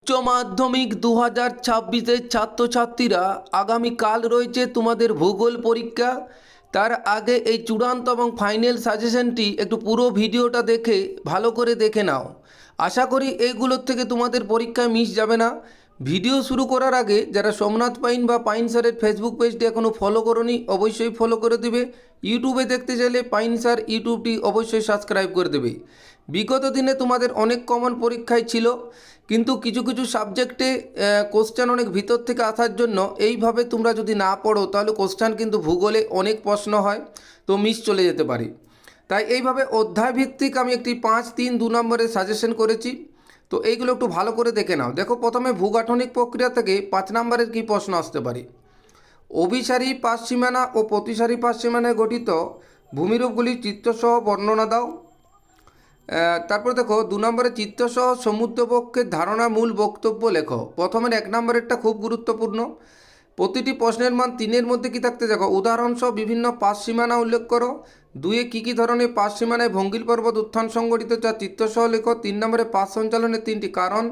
উচ্চ মাধ্যমিক 2026-এর ছাত্রছাত্রীরা আগামীকাল রয়েছে তোমাদের ভূগোল পরীক্ষা। তার আগে এই চূড়ান্ত এবং ফাইনাল সাজেশনটি একটু পুরো ভিডিওটা দেখে ভালো করে দেখে নাও। আশা করি এইগুলোর থেকে তোমাদের পরীক্ষায় মিস যাবে না। ভিডিও শুরু করার আগে যারা সোমনাথ পাইন বা পাইন স্যারের ফেসবুক পেজটি এখনও ফলো করোনি অবশ্যই ফলো করে দেবে। ইউটিউবে দেখতে চাইলে পাইন স্যার ইউটিউবটি অবশ্যই সাবস্ক্রাইব করে দেবে। বিগত দিনে তোমাদের অনেক কমন পরীক্ষায় ছিল, কিন্তু কিছু কিছু সাবজেক্টে কোশ্চেন অনেক ভিতর থেকে আসার জন্য এইভাবে তোমরা যদি না পড়ো তাহলে কোশ্চেন কিন্তু ভূগোলে অনেক প্রশ্ন হয়, তো মিস চলে যেতে পারে। তাই এইভাবে অধ্যায় ভিত্তিক আমি একটি 5, 3, 2 নম্বরের সাজেশন করেছি। তো এইগুলো একটু ভালো করে দেখে নাও। দেখো, প্রথমে ভূগাঠনিক প্রক্রিয়া থেকে 5 নম্বরের কী প্রশ্ন আসতে পারে। অভিসারী পাঁচসীমানা ও প্রতিসারী পাঁচসীমানায় গঠিত ভূমিরূপগুলির চিত্রসহ বর্ণনা দাও। তারপর দেখো 2 নম্বরে চিত্রসহ সমুদ্রবক্ষের ধারণা মূল বক্তব্য লেখো। প্রথমের 1 নম্বরেরটা খুব গুরুত্বপূর্ণ। প্রতিটি প্রশ্নের মান 3-এর মধ্যে কী থাকতে দেখো, উদাহরণসহ বিভিন্ন পাঁচ সীমানা উল্লেখ করো। 2-এ কী কী ধরনের পাঁচ সীমানায় ভঙ্গিল পর্বত উত্থান সংঘটিত যা চিত্রসহ লেখো। 3 নম্বরে পাঁচ সঞ্চালনের 3টি কারণ।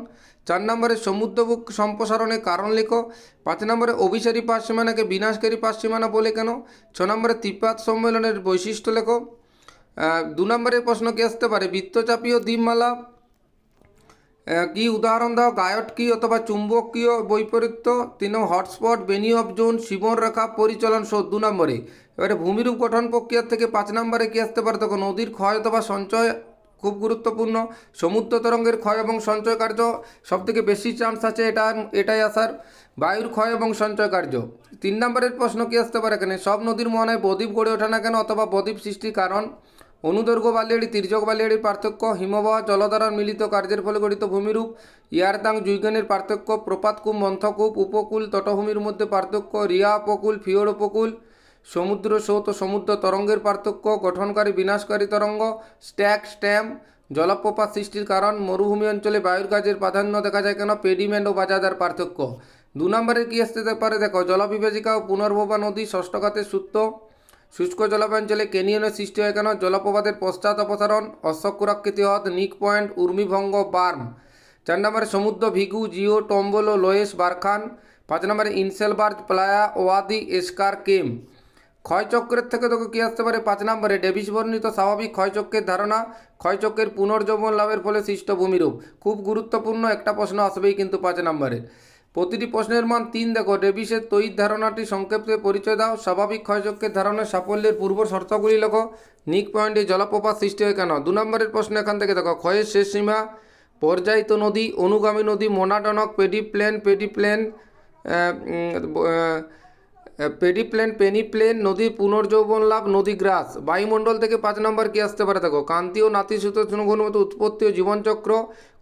4 নম্বরে সমুদ্রবুক সম্প্রসারণের কারণ লেখো। 5 নম্বরে অভিসারী পাঁচ সীমানাকে বিনাশকারী পাঁচ সীমানা বলে কেন। 6 নম্বরে ত্রিপাত সম্মেলনের বৈশিষ্ট্য লেখো। 2 নম্বরের প্রশ্ন কী আসতে পারে, বৃত্তচাপীয় দ্বীপমালা কি উদাহরণ দাও। গায়ট কি অথবা চুম্বকীয় বৈপরীত্য। 3 হটস্পট, বেনি অফ জোন, সীমন রেখা, পরিচলন শোধ 2 নম্বরে। এবারে ভূমিরূপ গঠন প্রক্রিয়া থেকে 5 নম্বরে কী আসতে পারে দেখো, নদীর ক্ষয় অথবা সঞ্চয় খুব গুরুত্বপূর্ণ। সমুদ্র তরঙ্গের ক্ষয় এবং সঞ্চয় কার্য সবথেকে বেশি চান্স আছে এটাই আসার। বায়ুর ক্ষয় এবং সঞ্চয় কার্য। 3 নম্বরের প্রশ্ন কী আসতে পারে এখানে, সব নদীর মোহনায় বদ্বীপ গড়ে ওঠে না কেন অথবা বদ্বীপ সৃষ্টির কারণ। অনুদৈর্ঘ্য বালিয়াড়ি তির্যক বালিয়াড়ির পার্থক্য। হিমবাহ জলধারার মিলিত কার্যের ফলে গঠিত ভূমিরূপ। ইয়ারদাং জুইগেনের পার্থক্য। প্রপাতকূপ মন্থকূপ। উপকূল তটভূমির মধ্যে পার্থক্য। রিয়া উপকূল ফিওর উপকূল। সমুদ্র স্রোত ও সমুদ্র তরঙ্গের পার্থক্য। গঠনকারী বিনাশকারী তরঙ্গ। স্ট্যাক স্ট্যাম। জলপ্রপাত সৃষ্টির কারণ। মরুভূমি অঞ্চলে বায়ুর কাজের প্রাধান্য দেখা যায় কেন। পেডিমেন্ট ও বাজাদার পার্থক্য। 2 নম্বরের কী আসতে পারে দেখো, জলবিভাজিকা ও পুনর্ভবা নদী ষষ্ঠঘাতের সূত্র। শুষ্ক জলবায়ঞ্চলে ক্যানিয়নের সৃষ্টি হয় কেন। জলপ্রপাতের পশ্চাৎ অপসারণ। অশ্বক্ষুরাকৃতি হ্রদ, নিক পয়েন্ট, উর্মিভঙ্গ, বার্ম। 4 নম্বরে সমুদ্র ভিগু, জিও, টম্বল ও লোয়েস বারখান। 5 নম্বরে ইনসেলবার্জ, প্লায়া, ওয়াদি, এসকার, কেম। ক্ষয়চক্রের থেকে তোকে কী আসতে পারে 5 নম্বরে, ডেভিস বর্ণিত স্বাভাবিক ক্ষয়চক্রের ধারণা। ক্ষয়চক্রের পুনর্যৌবন লাভের ফলে সৃষ্ট ভূমিরূপ। খুব গুরুত্বপূর্ণ একটা প্রশ্ন আসবেই কিন্তু 5 নম্বরে। প্রতিটি প্রশ্নের মান 3 দেখো। ডেভিসের তড়িৎ ধারণাটি সংক্ষেপে পরিচয় দাও। স্বাভাবিক ক্ষয়চক্রের ধারণার সাফল্যের পূর্ব শর্তগুলি লেখো। নিক পয়েন্টে জলপ্রপাত সৃষ্টি হয় কেন। 2 নম্বরের প্রশ্ন এখান থেকে দেখো, ক্ষয়ের শেষ সীমা, পর্যায়িত নদী, অনুগামী নদী, মোনাটনক, পেনিপ্লেন, নদীর পুনর্যৌবন লাভ, নদীগ্রাস। বায়ুমণ্ডল থেকে 5 নম্বর কী আসতে পারে দেখো, ক্রান্তীয় নাতিশীতোষ্ণ ঘূর্ণিঝড় উৎপত্তি ও জীবনচক্র।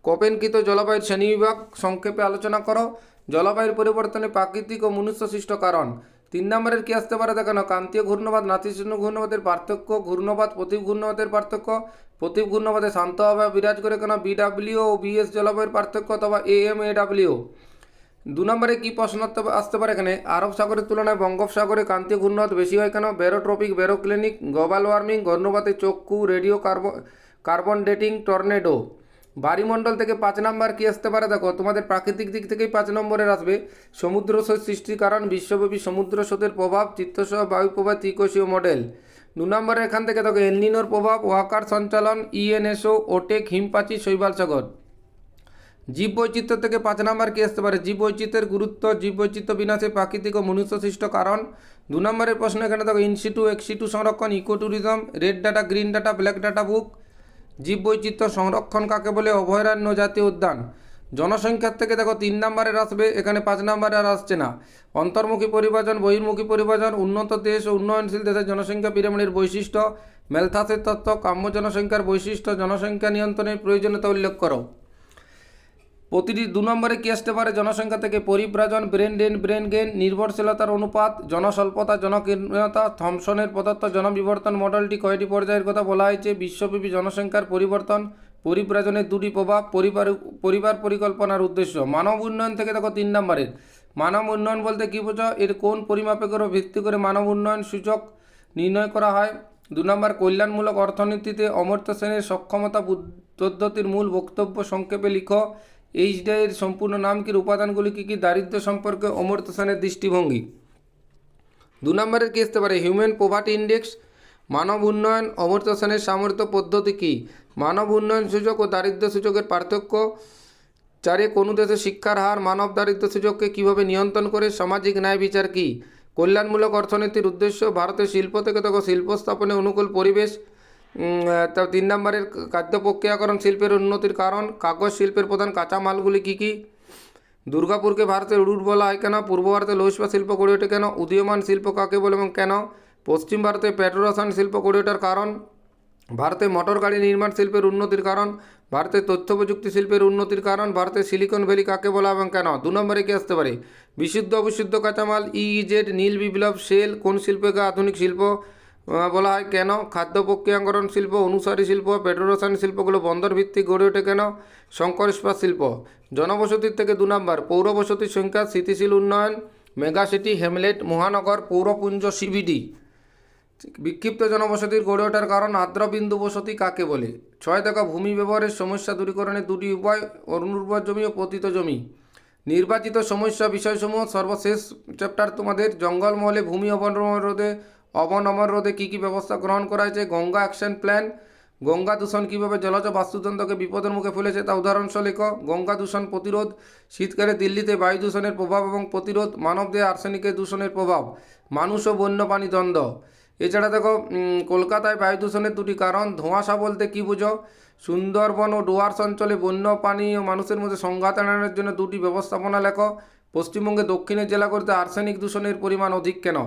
কোপেনকৃত জলবায়ুর শ্রেণীবিভাগ সংক্ষেপে আলোচনা করো। জলবায়ুর পরিবর্তনে প্রাকৃতিক ও মনুষ্যসৃষ্ট কারণ। 3 নম্বরের কী আসতে পারে দেখো, ক্রান্তীয় ঘূর্ণবাদ নাতিশীতোষ্ণ ঘূর্ণবাদের পার্থক্য। ঘূর্ণবাদ প্রতীপ ঘূর্ণবাদের পার্থক্য। প্রতীপ ঘূর্ণবাদে শান্ত আবহাওয়া বিরাজ করে কেন। বিডাব্লিউ ও বিএস জলবায়ুর পার্থক্য অথবা এএমএডাব্লিউ। 2 নম্বরে কী প্রশ্ন আসতে পারে এখানে, আরব সাগরের তুলনায় বঙ্গোপসাগরে ক্রান্তীয় ঘূর্ণবাদ বেশি হয় কেন। বেরোট্রপিক, বেরোক্লিনিক, গ্লোবাল ওয়ার্মিং, ঘূর্ণবাতে চক্ষু, রেডিও কার্বন ডেটিং, টর্নেডো। বায়ুমণ্ডল থেকে 5 নম্বর কী আসতে পারে দেখো, তোমাদের প্রাকৃতিক দিক থেকেই 5 নম্বরের আসবে। সমুদ্র স্রোত সৃষ্টির কারণ, বিশ্বব্যাপী সমুদ্র স্রোতের প্রভাব, চিত্রসহ বায়ু প্রভাব, ত্রিকোষীয় মডেল। 2 নম্বরে এখান থেকে দেখো, এলনিনোর প্রভাব, ওয়াকার সঞ্চালন, ইএনএসও, ওটেক, হিমপাচি, শৈবাল সাগর। জীববৈচিত্র্য থেকে 5 নম্বর কী আসতে পারে, জীববৈচিত্র্যের গুরুত্ব, জীববৈচিত্র্য বিনাশে প্রাকৃতিক ও মনুষ্যসৃষ্ট কারণ। 2 নম্বরের প্রশ্ন এখানে দেখো, ইনসিটু এক্সিটু সংরক্ষণ, eco tourism, red data, green data, black data book. জীববৈচিত্র্য সংরক্ষণ কাকে বলে, অভয়ারণ্য, জাতীয় উদ্যান। জনসংখ্যার থেকে দেখো 3 নম্বরের আসবে, এখানে 5 নম্বরে আর আসছে না। অন্তর্মুখী পরিবর্তন, বহির্মুখী পরিবর্তন, উন্নত দেশ ও উন্নয়নশীল দেশের জনসংখ্যা পিরামিডের বৈশিষ্ট্য। ম্যালথাসের তত্ত্ব, কাম্য জনসংখ্যার বৈশিষ্ট্য, জনসংখ্যা নিয়ন্ত্রণের প্রয়োজনীয়তা উল্লেখ করো। প্রতিটি 2 নম্বরে কী আসতে পারে, জনসংখ্যা থেকে পরিব্রাজন, ব্রেন গেন, নির্ভরশীলতার অনুপাত, জনস্বল্পতা, জনকীর্ণতা, থমসনের প্রদত্ত জনবিবর্তন মডেলটি কয়টি পর্যায়ের কথা বলা হয়েছে। বিশ্বব্যাপী জনসংখ্যার পরিবর্তন, পরিব্রাজনের 2টি প্রভাব, পরিবার পরিকল্পনার উদ্দেশ্য। মানব উন্নয়ন থেকে দেখো 3 নম্বরের, মানব উন্নয়ন বলতে কী বোঝো, এর কোন পরিমাপের উপর ভিত্তি করে মানব উন্নয়ন সূচক নির্ণয় করা হয়। 2 নম্বর, কল্যাণমূলক অর্থনীতিতে অমর্ত্য শ্রেণীর সক্ষমতা পদ্ধতির মূল বক্তব্য সংক্ষেপে লিখো। এইচডাইয়ের সম্পূর্ণ নাম কি, উপাদানগুলি কী কী, দারিদ্র্য সম্পর্কে অমর্ত্য সেনের দৃষ্টিভঙ্গি। 2 নম্বরের কি আসতে পারে, হিউম্যান পভার্টি ইন্ডেক্স, মানব উন্নয়ন, অমর্ত্য সেনের সামর্থ্য পদ্ধতি কী, মানব উন্নয়ন সূচক ও দারিদ্র্য সূচকের পার্থক্য। 4 কোনো দেশে শিক্ষার হার মানব দারিদ্র্য সূচককে কীভাবে নিয়ন্ত্রণ করে, সামাজিক ন্যায় বিচার কী, কল্যাণমূলক অর্থনীতির উদ্দেশ্য, ভারতের শিল্প থেকে তখন শিল্প স্থাপনে অনুকূল পরিবেশ। 3 নম্বরের খাদ্য প্রক্রিয়াকরণ শিল্পের উন্নতির কারণ, কাগজ শিল্পের প্রধান কাঁচামালগুলি কী কী, দুর্গাপুরকে ভারতের রুট বলা হয় কেন, পূর্ব ভারতে লৌহ ইস্পাত শিল্প গড়ে ওঠে কেন, উদীয়মান শিল্প কাকে বলে এবং কেন, পশ্চিম ভারতে পেট্রোরসায়ন শিল্প গড়ে ওঠার কারণ, ভারতে মোটর গাড়ি নির্মাণ শিল্পের উন্নতির কারণ, ভারতের তথ্য প্রযুক্তি শিল্পের উন্নতির কারণ, ভারতের সিলিকন ভ্যালি কাকে বলা এবং কেন। 2 নম্বরে কি আসতে পারে, বিশুদ্ধ অবিশুদ্ধ কাঁচামাল, ইইজেড, নীল বিপ্লব, শেল কোন শিল্পকে আধুনিক শিল্প বলা হয় কেন, খাদ্য প্রক্রিয়াকরণ শিল্প, অনুসারী শিল্প, পেট্রোরসায়ন শিল্পগুলো বন্দর ভিত্তিক গড়ে ওঠে কেন, শঙ্কর ইস্পাত শিল্প। জনবসতির থেকে 2 নম্বর, পৌরবসতির সংখ্যা, স্থিতিশীল উন্নয়ন, মেগাসিটি, হ্যামলেট, মহানগর, পৌরপুঞ্জ, সিবিডি। বিক্ষিপ্ত জনবসতির গড়ে ওঠার কারণ, আর্দ্রবিন্দু বসতি কাকে বলে। 6 দেখো, ভূমি ব্যবহারের সমস্যা দূরীকরণের 2টি উপায়, অনুর্বর জমি ও পতিত জমি। নির্বাচিত সমস্যা বিষয়সমূহ, সর্বশেষ চ্যাপ্টার তোমাদের, জঙ্গলমহলে ভূমি অবনমন রোধে কী কী ব্যবস্থা গ্রহণ করা হয়েছে, গঙ্গা অ্যাকশন প্ল্যান, গঙ্গা দূষণ কীভাবে জলজ বাস্তুতন্ত্রকে বিপদের মুখে ফেলেছে তা উদাহরণসহ লেখো, গঙ্গা দূষণ প্রতিরোধ, শীতকালে দিল্লিতে বায়ু দূষণের প্রভাব এবং প্রতিরোধ, মানবদেহে আর্সেনিকের দূষণের প্রভাব, মানুষ ও বন্যপ্রাণী দ্বন্দ্ব। এছাড়া দেখো কলকাতায় বায়ু দূষণের 2টি কারণ, ধোঁয়াশা বলতে কী বুঝো, সুন্দরবন ও ডুয়ার্স অঞ্চলে বন্যপ্রাণী ও মানুষের মধ্যে সংঘাত এড়ানোর জন্য 2টি ব্যবস্থাপনা লেখো, পশ্চিমবঙ্গে দক্ষিণের জেলাগুলিতে আর্সেনিক দূষণের পরিমাণ অধিক কেন।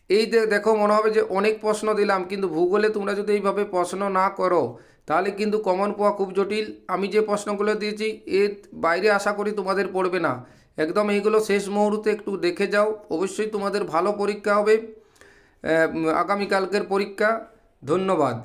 এই দেখো মনে হবে যে অনেক প্রশ্ন দিলাম, কিন্তু ভূগোলে তোমরা যদি এইভাবে প্রশ্ন না করো তাহলে কিন্তু কমন পাওয়া খুব জটিল। আমি যে প্রশ্নগুলো দিয়েছি এর বাইরে আশা করি তোমাদের পড়বে না, একদম এইগুলো শেষ মুহূর্তে একটু দেখে যাও, অবশ্যই তোমাদের ভালো পরীক্ষা হবে আগামীকালকের পরীক্ষা। ধন্যবাদ।